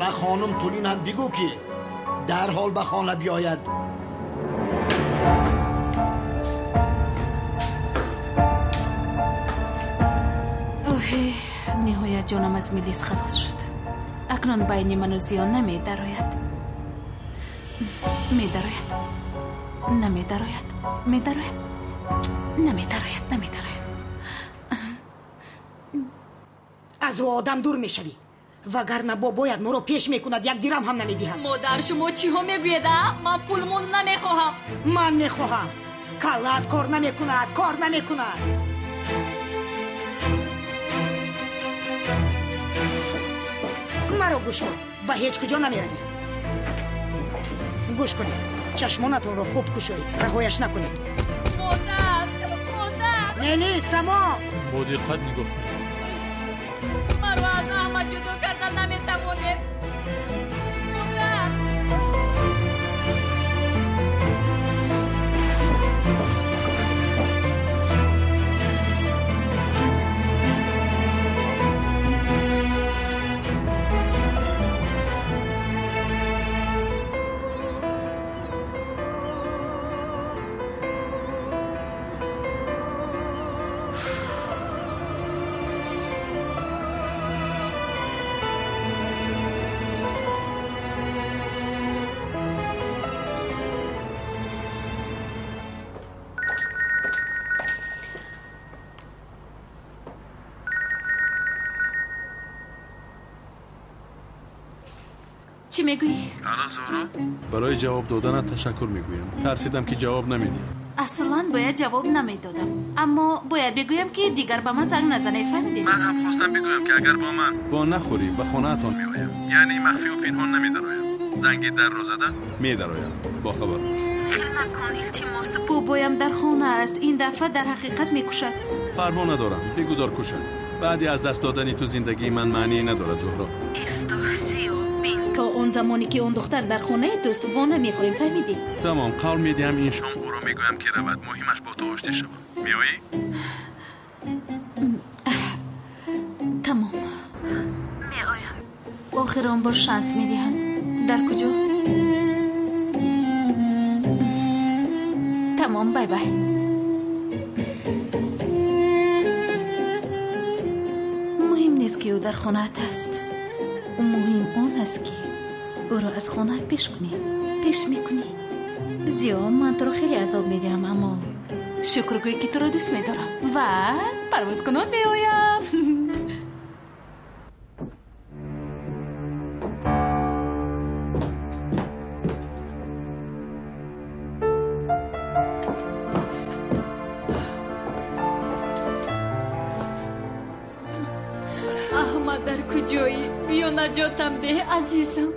و خانم تولین هم بگو که در حال به خانه بیاید. اوه نهایت جانم از ملیس خلاص شد. اکنون بین من و زیان نمیدراید. نمیدراید. از او آدم دور میشوی وگرنه باید ما رو پیش میکند، یک درم هم نمیدهد. مادر شما چی ها میگوید؟ من پولمون نمیخواهم. من میخواهم. کلت کار نمیکند. مرا گوش کن، به هیچ کجا نمیروی. گوش کنید، چشمانتون رو خوب کشوید، رهایش نکنید. مادر ملیس تمام. با دقت نگاه کنید. مرا از احمد جدا کردن نمیتوانید. مادر میگویی؟ انا زهرا برای جواب دادنت تشکر میگویم. ترسیدم که جواب نمیدی. اصلا باید جواب نمیدادم، اما باید بگویم که دیگر به من زنگ نزنید. فهمیدید؟ من هم خواستم بگویم که اگر با من وان نخوری به خانه‌تان میآیم، یعنی مخفی و پنهان نمیدرایم. زنگی در رو زدن میدرایم. با خبر باش. خیلی نکن التماس. بابایم در خانه است. این دفعه در حقیقت میکشد. پروا ندارم، بگذار کشد. بعدی از دست دادنی تو زندگی من معنی ندارد زهرا. استوزیو بین تا اون زمانی که اون دختر در خانه دوست وانه میخوریم. فهمیدی؟ تمام، قول میدیم این شام او رو میگویم که رود. مهمش با تو آشتی شوم. میایی؟ تمام میآیم. آخرین بار شانس میدهم. در کجا؟ تمام، بای بای. نیست که او در خانه‌ات است. مهم آن است که او را از خانه‌ات پیش میکنی. زیاد من تو را خیلی عذاب میدیم، اما شکرگویی که تو را دوست میدارم و پرواز کنان میآیم. در کجایی؟ بیا نجاتم ده عزیزم.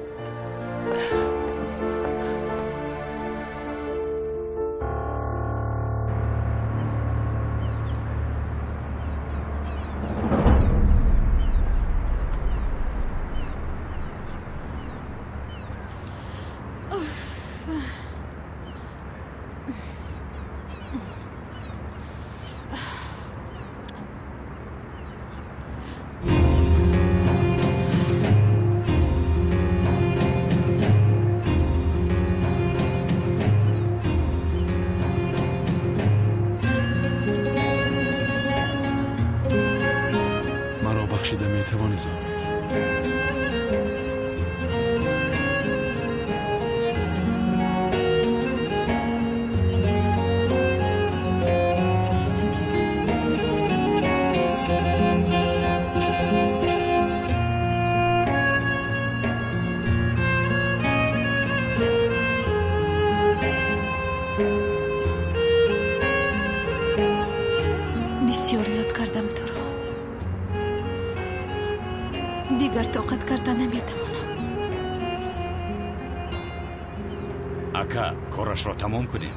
بسیار یاد کردم تو را. دیگر طاقت کردن نمیتوانم. اکا کارش را تمام کنیم.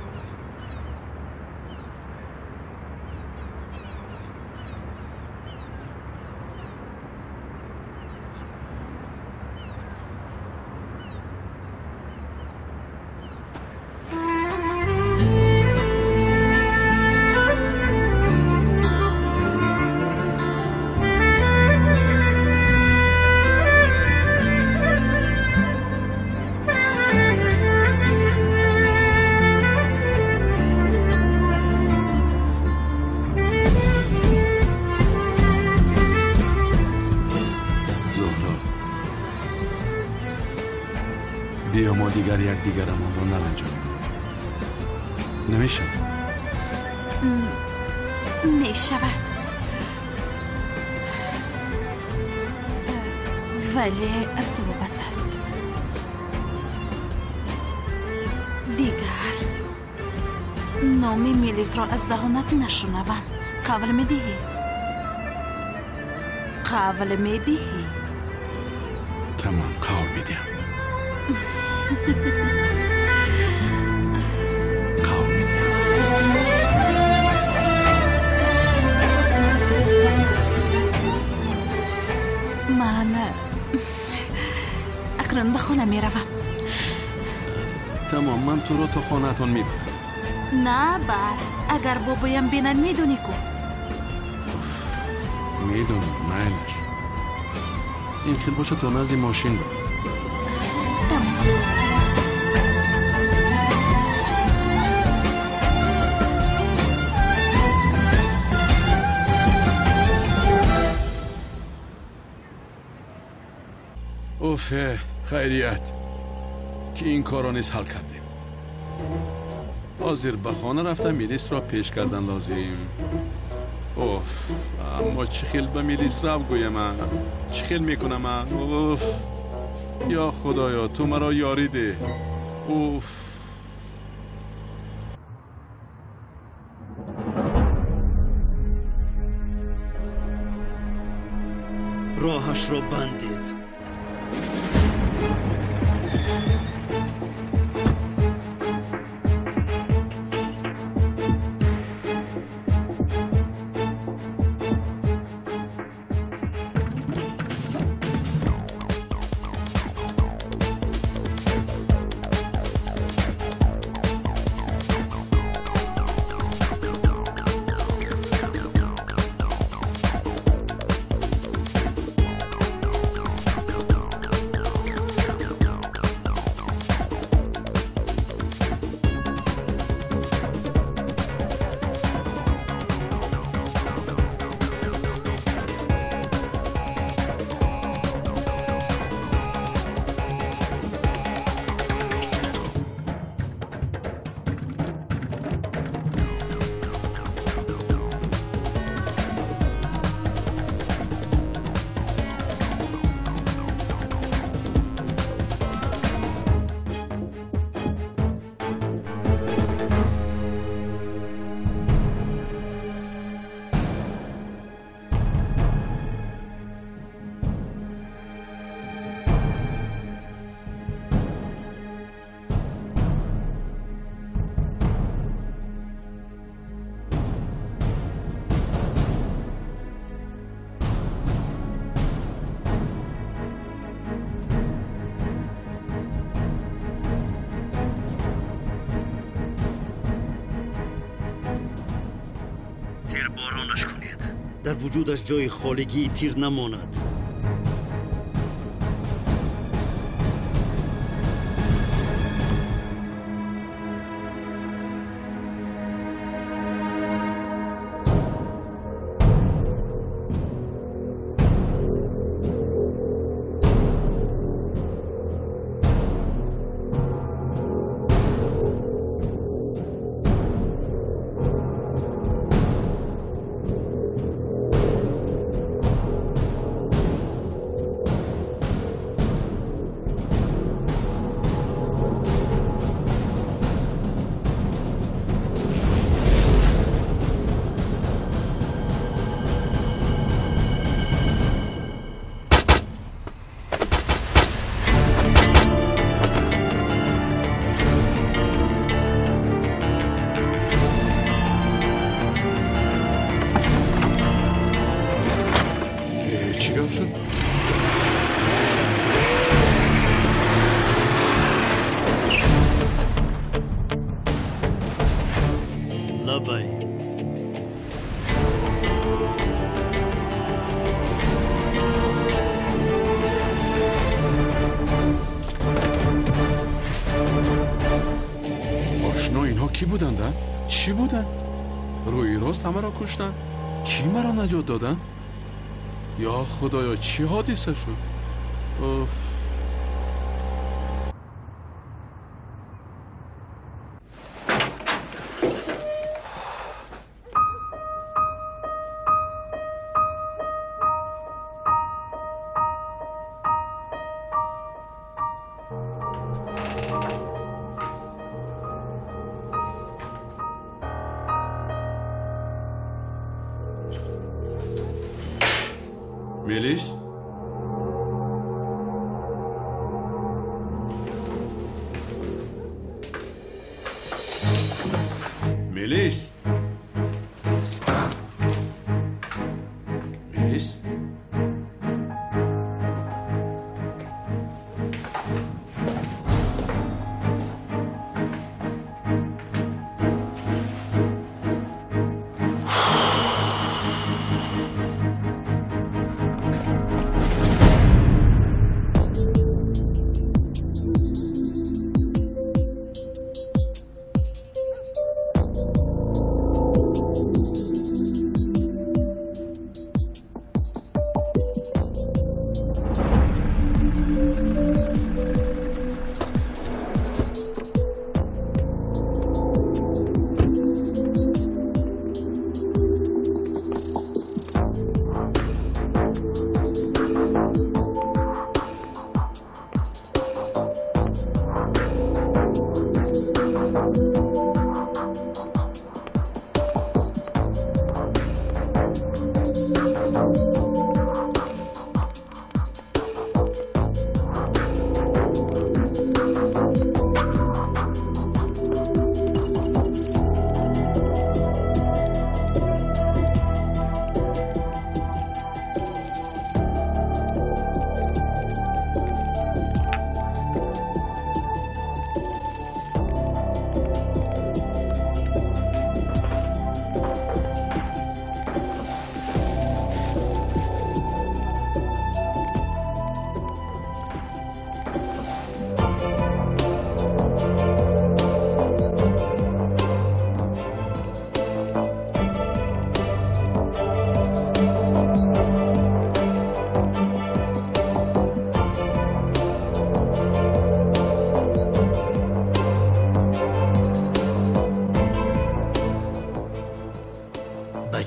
بیا ما دیگر یک دیگرمان را نرنجانیم. نمیشود؟ میشود، ولی از تو وابسته است. دیگر نام میلیس را از دهانت نشنوم. قول میدهی؟ قول میدهی؟ تمام، قول میدهم. قول میدهم. من اکنون به خانه میروم. تمام، من تو رو تا خانه‌تان میبرم. نه اگر بابایم بینن میدونی کو. میدونم، معنیش این خیلی باشه تا نزد ماشین برم. اوفه، خیریت که این کارا نیز حل کردیم. حاضر به خانه رفتم میلیس را پیش کردن لازم. اوف، اما چه خیل به میلیس رفت گویم من. چه خیل میکنم من. اوف. یا خدایا تو مرا یاری ده. اوف. راهش را بندید. بارانش کنید. در وجودش جای خالگی تیر نماند. کی بودند؟ چی بودن؟ روی راست همه را کشتن؟ کی مرا نجات دادن؟ یا خدایا چی حادثه شد؟ اوف. میلیس؟ میلیس؟ میلیس؟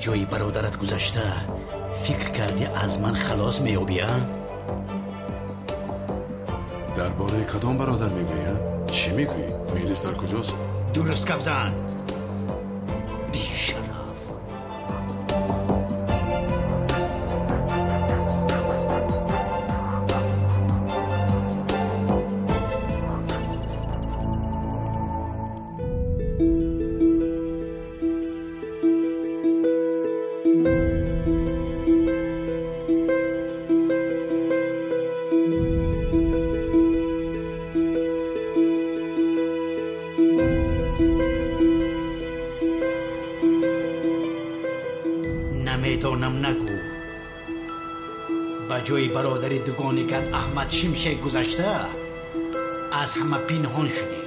جای برادرت گذشته فکر کردی از من خلاص میابی؟ درباره کدام برادر میگویم؟ چی میگویی؟ میریز در کجاست؟ درست کبزن. نمیتونم نگو با جای برادر دوگانیکت احمد شمشک گذشته از همه پنهان شدی،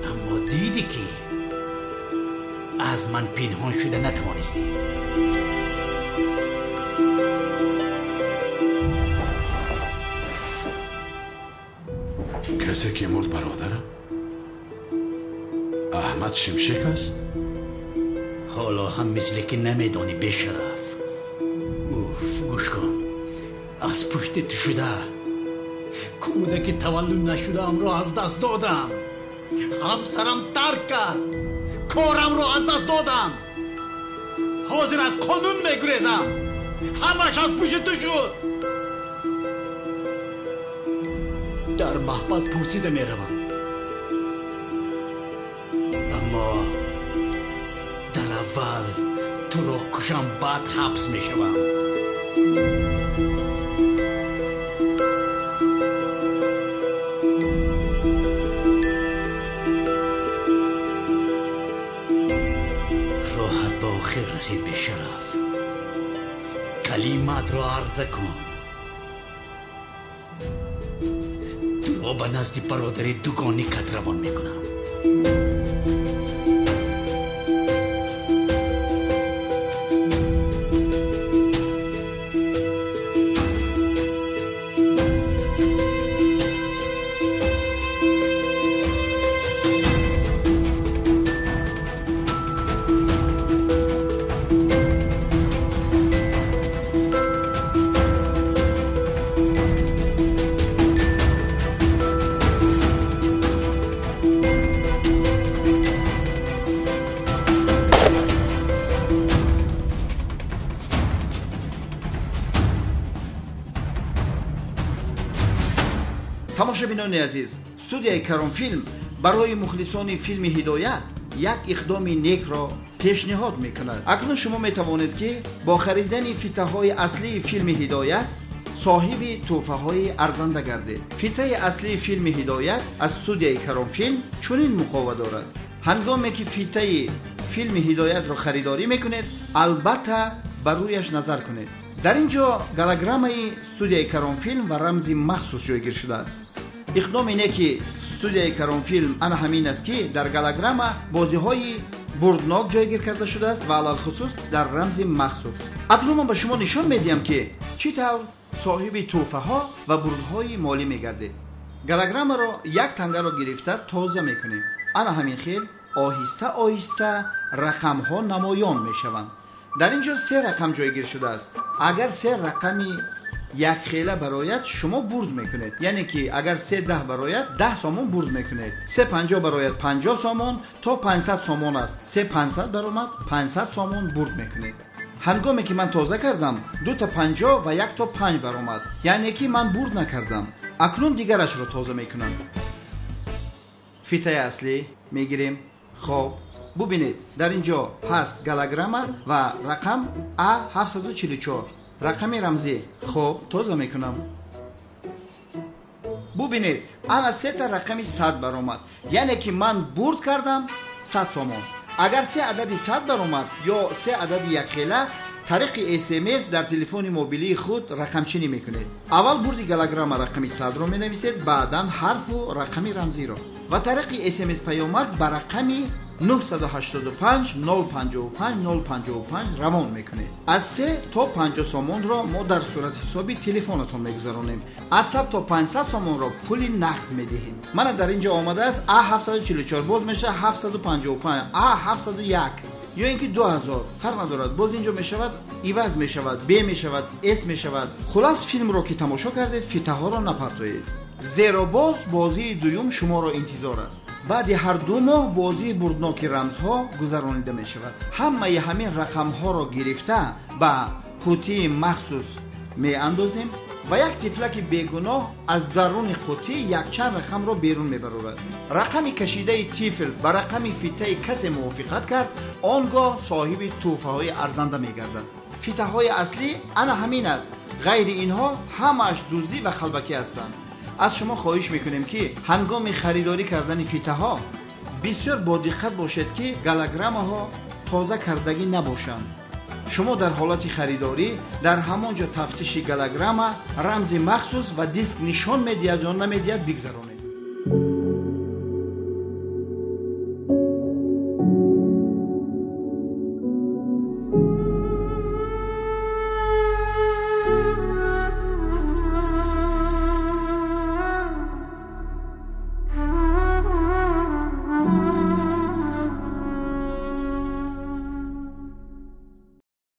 اما دیدی که از من پنهان شده نتوانستی. کسی که مرد برادرم احمد شمشک است؟ حالا هم مثل که نمیدانی بشرف. گوش کن، از پشت تو شده کودک تولد نشده ام را از دست دادم، همسرم ترک کرد، کارم را از دست دادم، حاضر از قانون میگریزم، همش از پشت تو شد. در محبت پرسیده میروم، اما در اول تو را کشم بعد حبس میشوم. راحت با آخر رسید به شرف. کلمات را عرضه کن. تو را به نزد برادر دوگانی کت روان میکنم. тамошобинони азиз, студияи Карон филм барои мухлисони филми ҳидоят як иқдоми некро пешниҳод мекунад. акнун шумо метавонед ки бо харидани фитаҳои аслии филми ҳидоят соҳиби тӯҳфаҳои арзанда гардед. фитаи аслии филми ҳидоят аз студияи Карон филм чунин муқова дорад. ҳангоме ки фитаи филми ҳидоятро харидорӣ мекунед, албатта бар рӯяш назар кунед. дар ин ҷо голограммаи студияи Карон филм ва рамзи махсус ҷойгир шудааст. иқдом ине ки студияи Карон филм ана ҳамин аст ки дар голограмма бозиҳои бурднок ҷойгир карда шудааст ва алалхусус дар рамзи махсус. акнун ман ба шумо нишон медиҳам ки чӣ тавр соҳиби тӯҳфаҳо ва бурдҳои молӣ мегардед. голограммаро як тангаро гирифта тоза мекунем. ана ҳамин хел оҳиста оҳиста рақамҳо намоён мешаванд. дар ин ҷо 3 рақам ҷойгир шудааст. агар 3 рақами якхела барояд шумо бурд мекунед, яъне ки агар 3 барояд 10 сомон бурд мекунед. 350 барояд 50 сомон то 500 сомон аст. 3500 баромад 500 сомон бурд мекунед. ҳангоме ки ман тоза кардам 2 та 50 ва 1 та 5 баромад, яъне ки ман бурд накардам. акнун дигарашро тоза мекунам. фитаи аслӣ мегирем. хоб бубинед, дар ин ҷо ҳаст голограмма ва рақам А744, рақами рамзӣ. хоб тоза мекунам. бубинед, ана 3 та рақами 100 баромад, яъне ки ман бурд кардам 100 сомон. агар 3 адади 100 баромад ё 3 адади якхела, тариқи SMS дар телефони мобилии худ рақамчинӣ мекунед. аввал бурди голограмма рақами 100ро менависед, баъдан ҳарфу рақами рамзиро ва тариқи SMS паёмак ба рақами 985 055 055 равон мекунед. аз 3 то 50 сомонро мо дар сурати ҳисоби телефонатон мегузаронем. аз 100 то 500 сомонро пули нақд медиҳем. мана дар ин ҷо омадааст A744, боз меша 755, A701, یا اینکه 2000 فرق ندارد. باز اینجا میشود ایواز میشود، ب میشود، اس میشود. خلاص فیلم رو که تماشا کردید فیته ها رو نپرتویید، زیرا باز بازی دوم شما را انتظار است. بعد هر 2 ماه بازی بردناک رمزها گذرانیده می شود. همه همین رقم ها را گرفته با قوطی مخصوص می اندازیم و یک تفلک بیگناه از درون قوطی یک چند رقم را بیرون می برورد. رقم کشیده تیفل با رقم فیته کسی موافقت کرد، آنگاه صاحب توفه های ارزنده می گردد. فیته های اصلی انا همین است، غیر اینها همش دزدی و خلبکی هستند. از شما خواهش میکنیم که هنگام خریداری کردن فیته ها بسیار با دقت باشید که گالوگرام ها تازه کردگی نباشند. شما در حالت خریداری در همانجا تفتیش گالوگرام، رمز مخصوص و دیسک نشان میدهد یا نمیدهد بگذرانید.